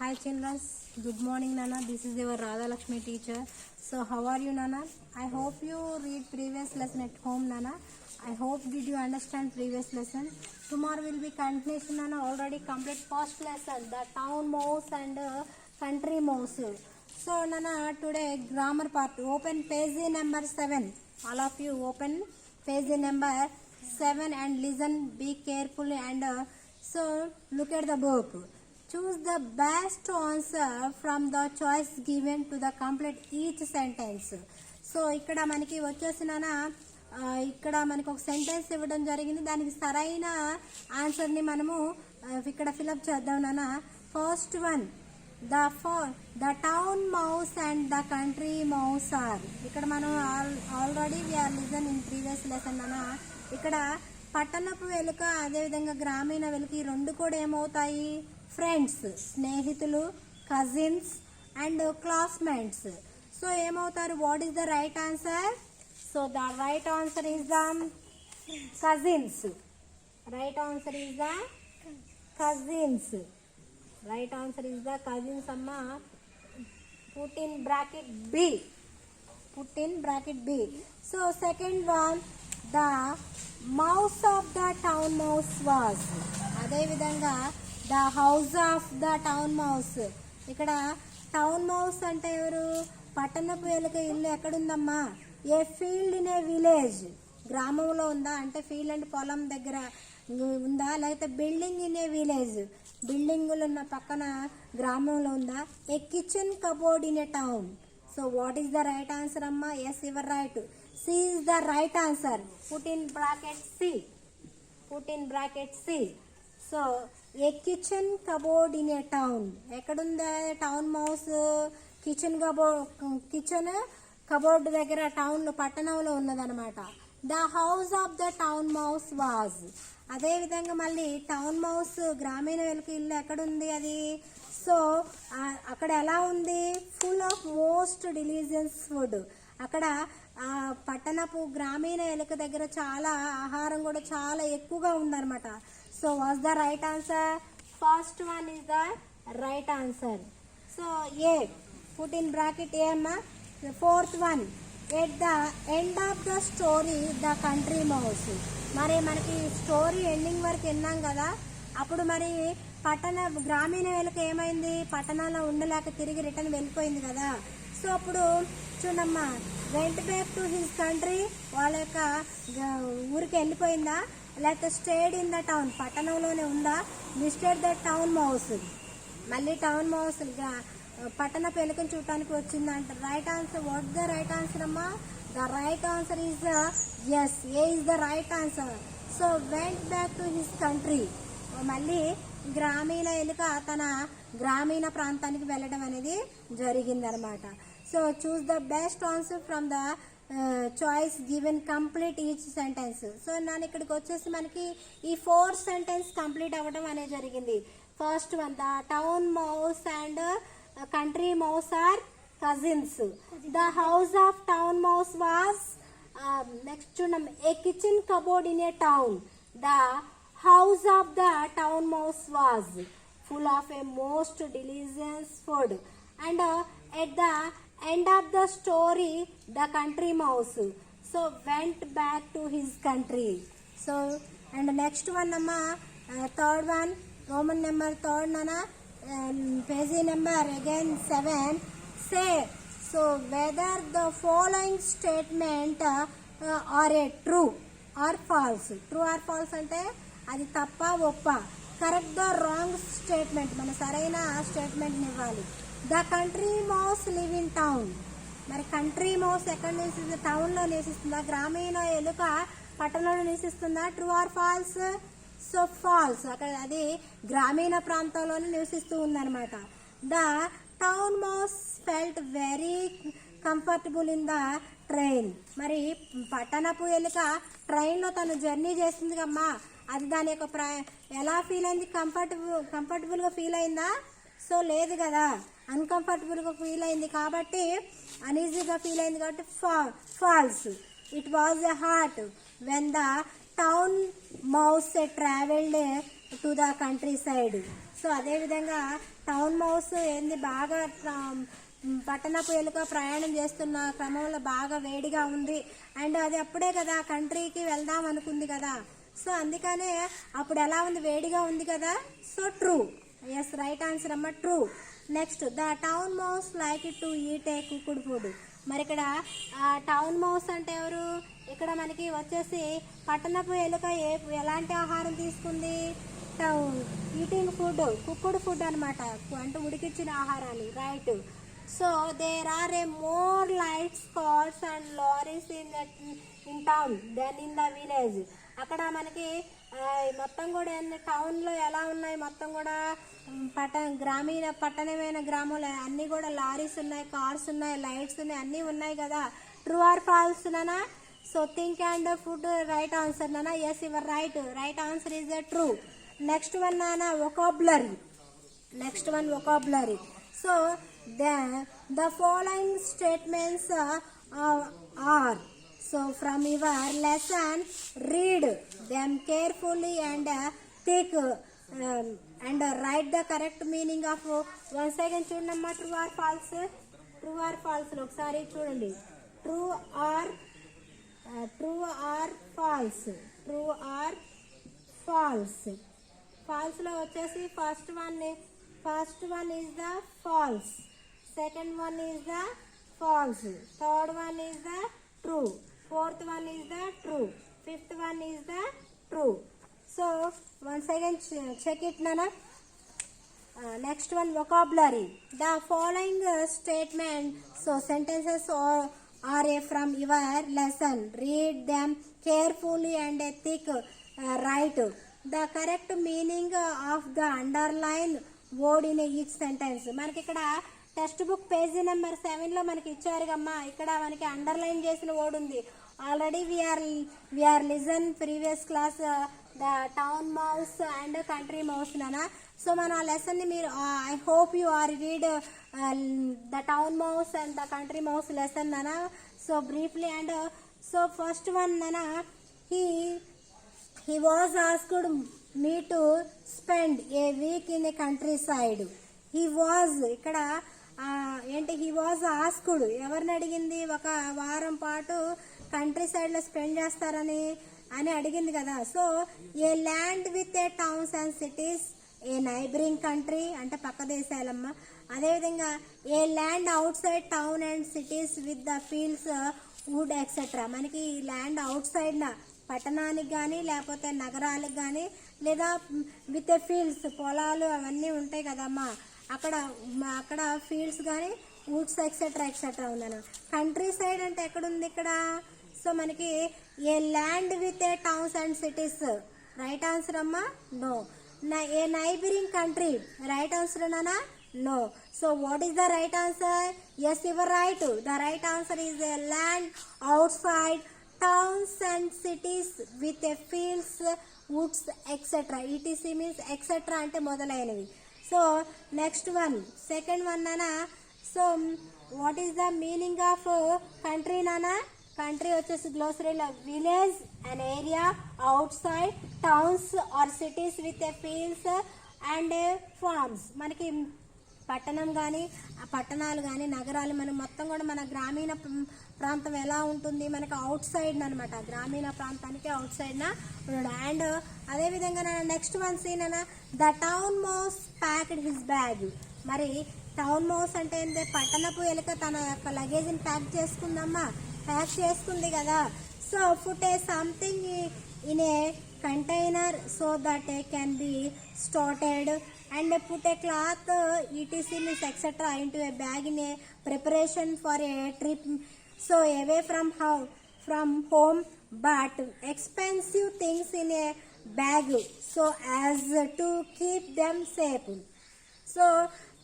Hi children, good morning Nana. This is your Radha Lakshmi teacher. So how are you Nana? I hope you read previous lesson at home Nana. I hope did you understand previous lesson. Tomorrow will be continuation Nana. Already complete first lesson, the town mouse and country mouse. So Nana, today grammar part. Open page number 7. All of you open page number 7 and listen. Be careful and so look at the book. Choose the best answer from the choice given to the complete each sentence. So ఇక్కడ మనకి వచ్చేసిన ఇక్కడ మనకి ఒక sentence ఇవ్వడం జరిగింది. దానికి సరైన ఆన్సర్ని మనము ఇక్కడ ఫిలప్ చేద్దాం నాన్న. First one, the town mouse and the country mouse are. ఇక్కడ మనం already we are listen in previous lesson నాన్న. ఇక్కడ పట్టణపు వెలుక అదేవిధంగా గ్రామీణ వెలుక ఈ రెండు కూడా ఏమవుతాయి? ఫ్రెండ్స్, స్నేహితులు, కజిన్స్ అండ్ క్లాస్మేట్స్. సో ఏమవుతారు? What is the right answer? So the right answer is the cousins. Right answer is the cousins. Right answer is the cousins అమ్మా. Put in bracket B. Put in bracket B. So second one, the mouse of the town mouse was. అదేవిధంగా the house of the town mouse. ఇక్కడ town mouse అంటే ఎవరు? పట్టణపు ఎలుక ఇల్లు ఎక్కడుందమ్మా? A field in A village. గ్రామంలో ఉందా అంటే ఫీల్డ్ అంటే పొలం దగ్గర ఉందా, లేకపోతే బిల్డింగ్ ఇన్ ఏ విలేజ్, బిల్డింగులు ఉన్న పక్కన గ్రామంలో ఉందా? A kitchen cupboard in a town. So what is the right answer అమ్మా? Yes, your right. C is the right answer. Put in bracket C. Put in bracket C. So a kitchen cupboard in a town. ఎక్కడుందా town mouse? Kitchen cupboard దగ్గర టౌన్లో పట్టణంలో ఉన్నదనమాట. The house of the town mouse was. అదేవిధంగా మళ్ళీ town mouse గ్రామీణ వెలుక ఇల్లు ఎక్కడుంది అది? సో అక్కడ ఎలా ఉంది? Full of most delicious food. అక్కడ పట్టణపు గ్రామీణ ఎలుక దగ్గర చాలా ఆహారం కూడా చాలా ఎక్కువగా ఉందన్నమాట. So was the right answer? First one is the right answer. So A, put in bracket A అమ్మా. Fourth one, at the end of the story the country mouse. మరి మనకి స్టోరీ ఎండింగ్ వరకు విన్నాం కదా, అప్పుడు మరి గ్రామీణ ఎలుక ఏమైంది? పట్టణాల్లో ఉండలేక తిరిగి రిటర్న్ వెళ్ళిపోయింది కదా. సో అప్పుడు చూడమ్మా, went back to his country. వాళ్ళ యొక్క ఊరికి వెళ్ళిపోయిందా, లేకపోతే స్టేడ్ ఇన్ ద టౌన్, పట్టణంలోనే ఉందా? Visited the town mouse. మళ్ళీ టౌన్ మౌస్ పట్టణ పెలుకను చూడటానికి వచ్చిందంట. Right answer. What the right answer అమ్మా? The right answer is yes, A is the right answer. So went back to his country. మళ్ళీ గ్రామీణ ఎలుక తన గ్రామీణ ప్రాంతానికి వెళ్ళడం అనేది జరిగిందనమాట. So choose the best answer from the choice given, complete each sentence. So నేను ఇక్కడికి వచ్చేసి మనకి ఈ 4 సెంటెన్స్ కంప్లీట్ అవ్వడం అనేది జరిగింది. First one, the town mouse and country mouse are cousins. The house of town mouse was. Next చూడం, a kitchen cupboard in a town. The house of the town mouse was full of a most delicious food. And at the end of the story, the country mouse so went back to his country. So and next one amma, third one, Roman number third nana, page number again 7. Say, so whether the following statement are a true or false. True or false ante అది తప్ప ఒప్ప. Correct the wrong statement, మన సరైన స్టేట్మెంట్ని ఇవ్వాలి. The country mouse live in town. మరి country mouse ఎక్కడ నివసిస్తుంది? టౌన్లో నివసిస్తుందా? గ్రామీణ ఎలుక పట్టణంలో నివసిస్తుందా? True or false? So false. అక్కడ అది గ్రామీణ ప్రాంతంలోనే నివసిస్తూ ఉందన్నమాట. The town mouse felt very comfortable in the train. మరి పట్టణపు ఎలుక ట్రైన్లో తను జర్నీ చేస్తుంది కమ్మా, అది దాని యొక్క ఎలా ఫీల్ అయింది? కంఫర్టబుల్గా ఫీల్ అయిందా? సో లేదు కదా, అన్కంఫర్టబుల్గా ఫీల్ అయింది కాబట్టి, అన్ఈజీగా ఫీల్ అయింది కాబట్టి false. It was a hard when the town mouse travelled to the countryside. So అదేవిధంగా టౌన్ మౌస్ ఏంది బాగా పట్టణపు ఎలుక ప్రయాణం చేస్తున్న క్రమంలో బాగా వేడిగా ఉంది అండ్ అది అప్పుడే కదా కంట్రీకి వెళ్దాం అనుకుంది కదా. సో అందుకనే అప్పుడు ఎలా ఉంది, వేడిగా ఉంది కదా. So true, yes right answer అమ్మ, true. Next, the town mouse like to eat a cooked food. మరి ఇక్కడ టౌన్ మౌస్ అంటే ఎవరు? ఇక్కడ మనకి వచ్చేసి పట్టణపు ఎలుక ఎలాంటి ఆహారం తీసుకుంది? ఈటింగ్ ఫుడ్, కుక్డ్ ఫుడ్ అనమాట, అంటే ఉడికించిన ఆహారాన్ని, right. So there are a more lights, cars and lorries in town then in the village. అక్కడ మనకి మొత్తం కూడా టౌన్లో ఎలా ఉన్నాయి, మొత్తం కూడా పట్టణమైన గ్రామాలు అన్నీ కూడా లారీస్ ఉన్నాయి, కార్స్ ఉన్నాయి, లైట్స్ ఉన్నాయి, అన్నీ ఉన్నాయి కదా. ట్రూ ఆర్ ఫాల్స్ నానా? So think and food right answer నానా. Yes your right, right answer is a true. Next one నానా, vocabulary. Next one vocabulary. So the following statements are, so from your lesson read them carefully and think and write the correct meaning of. Once again చూడమ్మా, true or false, true or false ఒకసారి చూడండి. True or false, true or false. ఫాల్స్లో వచ్చేసి first one is the false, second one is the false, third one is the true, fourth one is the true, fifth one is the true. So once again check it nana. Next one, vocabulary. The following statement, so sentences are from your lesson, read them carefully and think write the correct meaning of the underline word in each sentence. మనకి ఇక్కడ text book page number 7లో మనకి ఇచ్చారు కమ్మా. ఇక్కడ మనకి underline చేసిన word ఉంది. Already we are listen previous class the town mouse and country mouse నానా. సో మన ఆ లెసన్ని మీరు, I hope you are read the town mouse and the country mouse lesson నానా. So briefly and so first one నానా, he was asked me to spend a week in a countryside. He was, ఇక్కడ ఏంటి, he was asked, ఎవరిని అడిగింది? ఒక వారం పాటు country సైడ్లో స్పెండ్ చేస్తారని అడిగింది కదా. So a land with a towns and cities, a neighbouring country అంటే పక్క దేశాలమ్మ. అదేవిధంగా a land outside town and cities with the fields wood etcetera. మనకి ఈ ల్యాండ్ అవుట్ సైడ్న పట్టణానికి కానీ లేకపోతే నగరాలకు కానీ లేదా విత్ ఏ ఫీల్డ్స్, పొలాలు అవన్నీ ఉంటాయి కదమ్మా, అక్కడ ఫీల్డ్స్ కానీ వుడ్స్ ఎక్సెట్రా ఉందన్న. కంట్రీ సైడ్ అంటే ఎక్కడుంది ఇక్కడ? సో మనకి a land with a towns and cities, right answer అమ్మా, no. A neighbouring country, right answer నానా, no. So what is the right answer? Yes your right, the right answer is a land outside towns and cities with a fields, woods, etc. etc means etc అంటే మొదలైనవి. So next one, second one నానా. So what is the meaning of country నానా? Country వచ్చేసి గ్లోసరీలో village, an area outside towns or cities with a fields and farms. మనకి పట్టణం కానీ పట్టణాలు కానీ నగరాలు, మనం మొత్తం కూడా మన గ్రామీణ ప్రాంతం ఎలా ఉంటుంది, మనకు అవుట్ సైడ్ అనమాట, గ్రామీణ ప్రాంతానికి అవుట్ సైడ్న ఉన్నాడు. అండ్ అదేవిధంగా నెక్స్ట్ వన్ సీన్ అన్న, the town mouse packed his bag. మరి టౌన్ మౌస్ అంటే ఏంటి? పట్టణపు ఎలుక తన యొక్క లగేజ్ని ప్యాక్ చేసుకుంది కదా. So put a something in a container so that can be stored and put a cloth etc means etc into a bag in a preparation for a trip, so away from home, but expensive things in a bag so as to keep them safe. So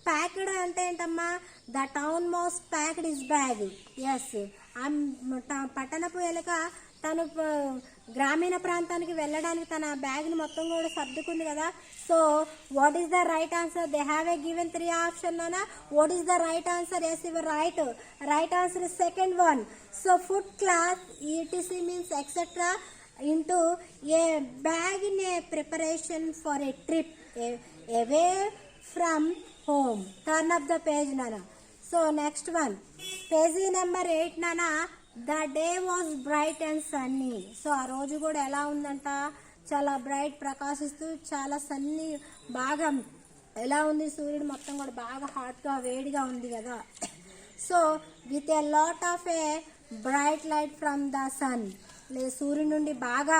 packed అంటే ఏంటమ్మా? The town mouse packed is bag. Yes, పట్టణపు ఎలుక తను గ్రామీణ ప్రాంతానికి వెళ్ళడానికి తన బ్యాగ్ని మొత్తం కూడా సర్దుకుంది కదా. So what is the right answer? They have a given 3 option లోనా. What is the right answer? Yes your right, right answer is second one. So food cloth etc means etcetera into a bag in a preparation for a trip, away from home. Turn up the page, Nana. So next one, page number 8, Nana. The day was bright and sunny. So ఆ రోజు కూడా ఎలా ఉందంట, చాలా bright ప్రకాశిస్తూ చాలా సన్నీ, బాగా ఎలా ఉంది, సూర్యుడు మొత్తం కూడా బాగా హాట్గా వేడిగా ఉంది కదా. So with a lot of a bright light from the sun, లేదు సూర్యుడి నుండి బాగా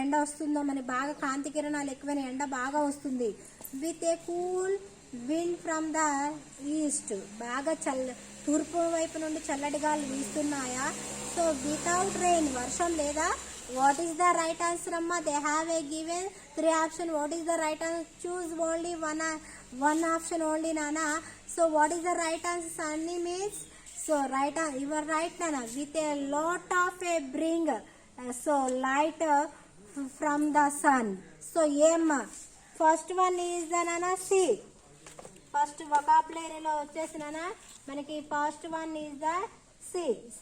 ఎండ వస్తుందో, మనకి బాగా కాంతి కిరణాలు ఎక్కువైన ఎండ బాగా వస్తుంది. With a cool wind from the east, బాగా తూర్పు వైపు నుండి చల్లటి గాలు వీస్తున్నాయా. సో వితౌట్ రెయిన్, వర్షం లేదా. What is the right answer అమ్మా? They have a given 3 option. What is the right answer? Choose only one option only, Nana. So what is the right answer? Sunny means, so right, you are right, Nana. With a lot of a bring, so light from the sun. So M, first one is the, Nana, C. First vocabulary lo vachesi, Nana, manaki first one is the C,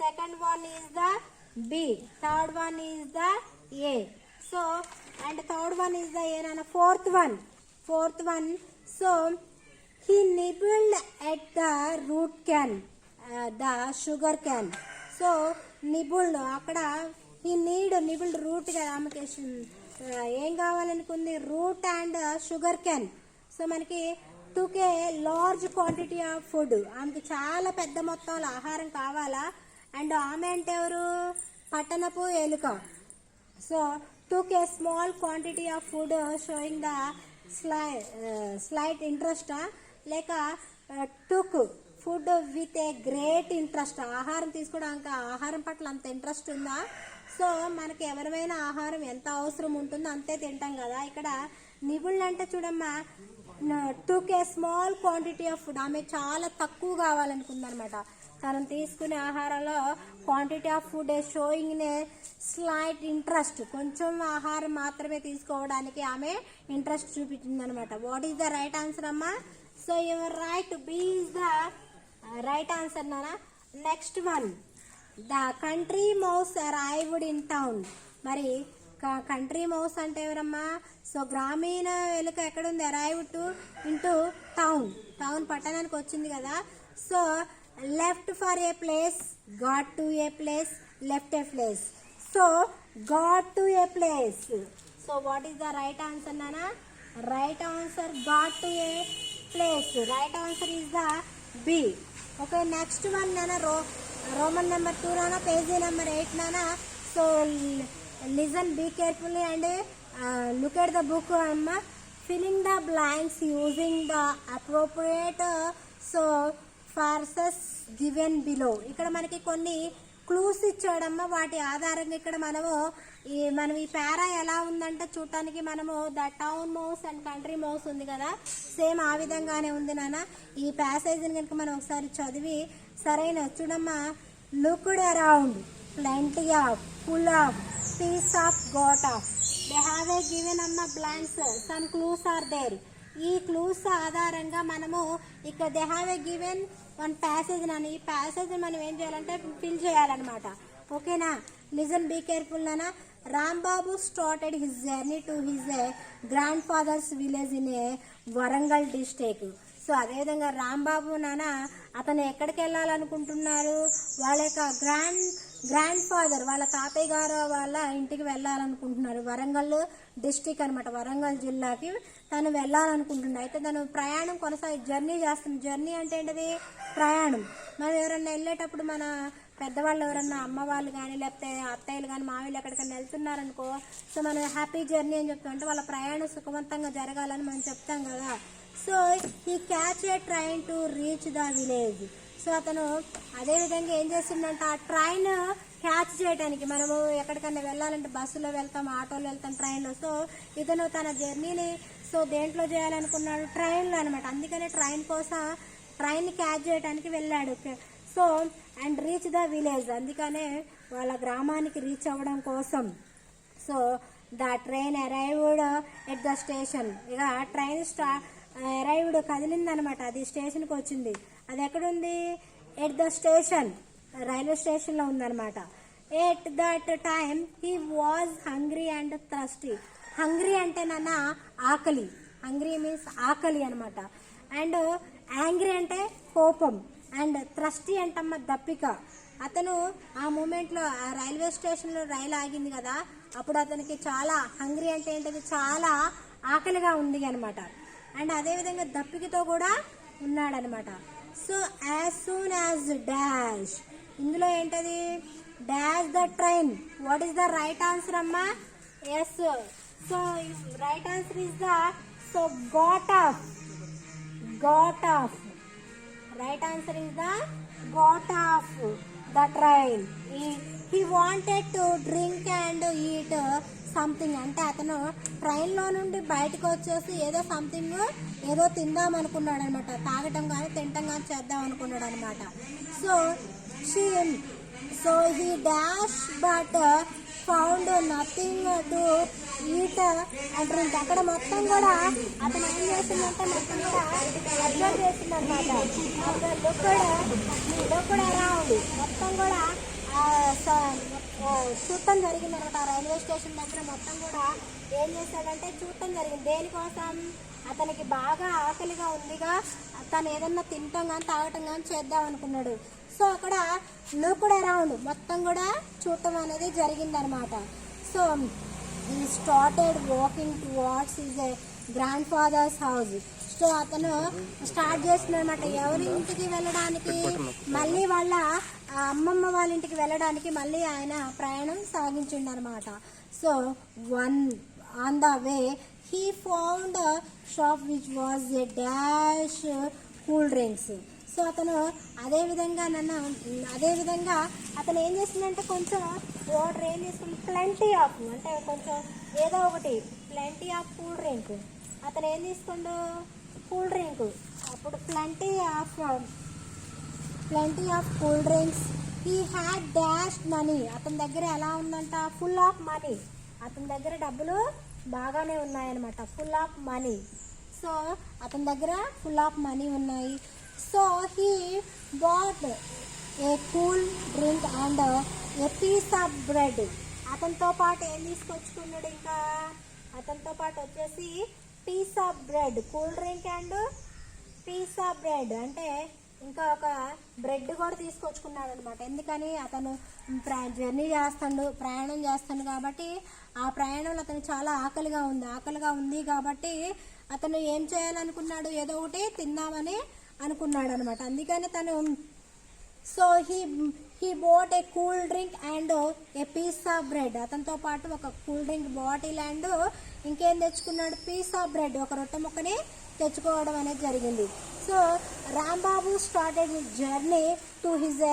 second one is the B, third one is the A. So and third one is the A, Nana. Fourth one, so he nibbled at the root can, the sugar can. So nibbled, అక్కడ he nibbled root కదా, ఆమెకి ఏం కావాలనుకుంది, root and sugar cane. So మనకి took a large quantity of food, ఆమెకి చాలా పెద్ద మొత్తంలో ఆహారం కావాలా. అండ్ ఆమె అంటే ఎవరు, పట్టణపు ఎలుక. So took a small quantity of food showing the slight interest, లేక took food with a great interest, ఆహారం తీసుకోవడానికి ఆహారం పట్ల అంత ఇంట్రెస్ట్ ఉందా. సో మనకి ఎవరిమైనా ఆహారం ఎంత అవసరం ఉంటుందో అంతే తింటాం కదా. ఇక్కడ నిబుల్ అంటే చూడమ్మా, took a small quantity of food, ఆమె చాలా తక్కువ కావాలనుకుందనమాట. తను తీసుకునే ఆహారంలో quantity of food showing a slight interest, కొంచెం ఆహారం మాత్రమే తీసుకోవడానికి ఆమె ఇంట్రెస్ట్ చూపించింది అనమాట. What is the right answer అమ్మా? So your right, B is the right answer, నానా. Next one, the country mouse arrived in town. మరి కంట్రీ మౌస్ అంటే ఎవరమ్మా? సో గ్రామీణ ఎలుక ఎక్కడుంది, అరైవ్డ్ ఇంటూ టౌన్ పట్టణానికి వచ్చింది కదా. So left for a place, got to a place, left a place. So got to a place. So what is the right answer, Nana? Right answer, got to a place. Right answer is the B. Okay, next one, Nana, Roman number 2, Nana, page number 8, Nana. So listen, be carefully and look at the book, Amma. Filling the blanks using the appropriate so phrases given below. ఇక్కడ మనకి కొన్ని clues ఇచ్చాడమ్మా, వాటి ఆధారంగా ఇక్కడ మనం ఈ పారా ఎలా ఉందంటే చూడటానికి మనము the town mouse and country mouse ఉంది కదా, సేమ్ ఆ విధంగానే ఉంది నాన్న. ఈ ప్యాసేజ్ని కనుక మనం ఒకసారి చదివి సరైన చూడమ్మా. Looked around, plenty of, full of, piece of, got of. They have a given అమ్మ blanks, some clues are there. ఈ క్లూస్ ఆధారంగా మనము ఇక్కడ they have a given one passage నాన్న. ఈ ప్యాసేజ్ మనం ఏం చేయాలంటే ఫిల్ చేయాలన్నమాట. ఓకేనా? లిజన్, బీ కేర్ఫుల్ నాన్న. Rambabu started his journey to his grandfather's village in a Warangal district. So అదేవిధంగా రాంబాబు నాన్న అతను ఎక్కడికి వెళ్ళాలనుకుంటున్నారు, వాళ్ళ యొక్క గ్రాండ్ ఫాదర్, వాళ్ళ తాతయ్య గారు వాళ్ళ ఇంటికి వెళ్ళాలనుకుంటున్నారు. వరంగల్ డిస్ట్రిక్ట్ అనమాట, వరంగల్ జిల్లాకి తను వెళ్ళాలనుకుంటున్నాడు. అయితే తను ప్రయాణం జర్నీ చేస్తుంది. జర్నీ అంటే ఏంటిది? ప్రయాణం. మనం ఎవరన్నా వెళ్ళేటప్పుడు మన పెద్దవాళ్ళు ఎవరన్నా అమ్మ వాళ్ళు కానీ లేకపోతే అత్తయ్యలు కానీ మావిళ్ళు ఎక్కడికైనా వెళ్తున్నారనుకో, సో మనం హ్యాపీ జర్నీ అని చెప్తాం, అంటే వాళ్ళ ప్రయాణం సుఖవంతంగా జరగాలని మనం చెప్తాం కదా. సో ఈ catch a train to reach the village. So అతను అదేవిధంగా ఏం చేస్తుందంటే ఆ ట్రైన్ క్యాచ్ చేయడానికి, మనము ఎక్కడికన్నా వెళ్ళాలంటే బస్సులో వెళ్తాం, ఆటోలో వెళ్తాం, ట్రైన్లో. సో ఇతను తన జర్నీని సో దేంట్లో చేయాలనుకున్నాడు? ట్రైన్లో అనమాట. అందుకనే ట్రైన్ క్యాచ్ చేయడానికి వెళ్ళాడు. So and reach the village, అందుకనే వాళ్ళ గ్రామానికి రీచ్ అవ్వడం కోసం. So the train arrived at the station. ఇక ట్రైన్ అరైవ్డ్ కదిలిందనమాట, అది స్టేషన్కి వచ్చింది. అది ఎక్కడుంది? ఎట్ ద స్టేషన్, రైల్వే స్టేషన్లో ఉందన్నమాట. At that time he was hungry and thirsty. Hungry అంటే నాన్న ఆకలి, హంగ్రీ మీన్స్ ఆకలి అనమాట. అండ్ యాంగ్రీ అంటే కోపం, అండ్ థ్రస్టీ అంటమ్మ దప్పిక. అతను ఆ మూమెంట్లో ఆ రైల్వే స్టేషన్లో రైలు ఆగింది కదా, అప్పుడు అతనికి చాలా హంగ్రీ అంటే ఏంటది, చాలా ఆకలిగా ఉంది అనమాట. అండ్ అదేవిధంగా దప్పికతో కూడా ఉన్నాడనమాట. So as soon as dash, ఇందులో ఏంటది, dash the train. What is the right answer అమ్మా? Yes. So right answer is the got off. Right answer is the got off the train. He wanted to drink and eat something. అంటే అతను ట్రైన్లో నుండి బయటకు వచ్చేసి ఏదో something ఏదో తిందాం అనుకున్నాడు అనమాట. తాగటం కానీ తినటం కానీ చేద్దాం అనుకున్నాడు అనమాట. So he dashed but found nothing to eat and drink. అక్కడ మొత్తం కూడా అతను ఏం చేసిందంటే మొత్తం కూడా అబ్జర్వ్ చేసిందనమాట. లుక్డ్ అరౌండ్, మొత్తం కూడా చూడటం జరిగింది అనమాట. రైల్వే స్టేషన్ దగ్గర మొత్తం కూడా ఏం చేశాడంటే చూడటం జరిగింది. దేనికోసం? అతనికి బాగా ఆకలిగా ఉందిగా, తను ఏదన్నా తింటాం కానీ తాగటం కానీ చేద్దాం అనుకున్నాడు. సో అక్కడ లుక్డ్ అరౌండ్, మొత్తం కూడా చూడటం అనేది జరిగిందనమాట. So he started walking towards his grandfather's house. So అతను స్టార్ట్ చేస్తున్నాడనమాట ఎవరి ఇంటికి వెళ్ళడానికి, మళ్ళీ వాళ్ళ అమ్మమ్మ వాళ్ళ ఇంటికి వెళ్ళడానికి మళ్ళీ ఆయన ప్రయాణం సాగించిండనమాట. So on the way he found a shop which was a dash cool drinks. So అతను అదేవిధంగా అతను ఏం చేస్తుందంటే కొంచెం వాటర్ ఏం చేసుకుంటే ప్లెంటీ ఆఫ్, అంటే కొంచెం ఏదో ఒకటి ప్లెంటీ ఆఫ్ కూల్ డ్రింక్. అతను ఏం తీసుకుండు? Cool drink. అప్పుడు plenty of cool drinks. He had dash money. అతని దగ్గర ఎలా ఉందంట? Full of money. అతని దగ్గర డబ్బులు బాగానే ఉన్నాయన్నమాట, ఫుల్ ఆఫ్ మనీ. సో అతని దగ్గర ఫుల్ ఆఫ్ మనీ ఉన్నాయి. So he bought a cool drink and a piece of bread. అతనితో పాటు ఏం తీసుకొచ్చుకున్నాడు? ఇంకా అతనితో పాటు వచ్చేసి piece of bread, cool drink and piece of bread అంటే ఇంకా ఒక బ్రెడ్ కూడా తీసుకొచ్చుకున్నాడు అనమాట. ఎందుకని? అతను ప్రయాణం చేస్తాడు కాబట్టి ఆ ప్రయాణంలో అతను చాలా ఆకలిగా ఉంది కాబట్టి అతను ఏం చేయాలనుకున్నాడు? ఏదో ఒకటి తిందామని అనుకున్నాడు అనమాట. అందుకని తను so he bought a cool drink and a piece of bread. అతనితో పాటు ఒక కూల్ డ్రింక్ బాటిల్ అండ్ ఇంకేం తెచ్చుకున్నాడు? పీస్ ఆఫ్ బ్రెడ్, ఒక రొట్టె ముక్కని తెచ్చుకోవడం అనేది జరిగింది. So Rambabu started his journey to his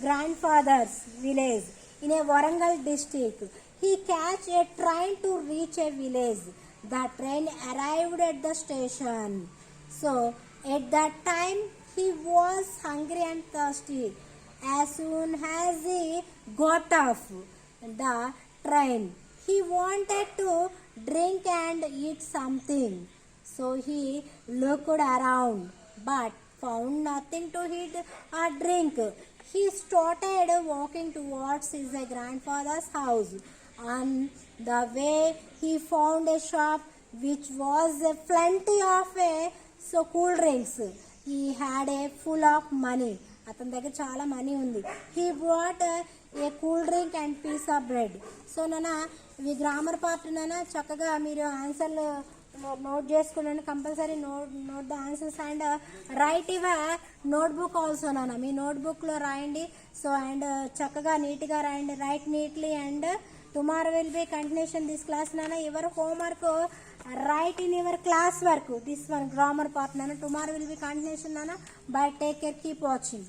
grandfather's village in a Warangal district. He catch a train to reach a village. The train arrived at the station. So at that time he was hungry and thirsty. As soon as he got off the train, he wanted to drink and eat something. So he looked around but found nothing to eat or drink. He started walking towards his grandfather's house. On the way he found a shop which was plenty of cool drinks. He had a full of money. అతని దగ్గర చాలా money ఉంది. He bought a cool drink and piece of bread. So నాన్న ఇవి grammar part నాన్న చక్కగా మీరు ఆన్సర్లు నోట్ చేసుకున్నాను. Compulsory note the answers and right notebook also నాన్న. మీ నోట్బుక్లో రాయండి. సో అండ్ చక్కగా నీట్గా రాయండి. Right neatly and tomorrow will be continuation this class nana. Your homework write in your class work this one grammar part nana. Tomorrow will be continuation nana. Bye, take care, keep watching.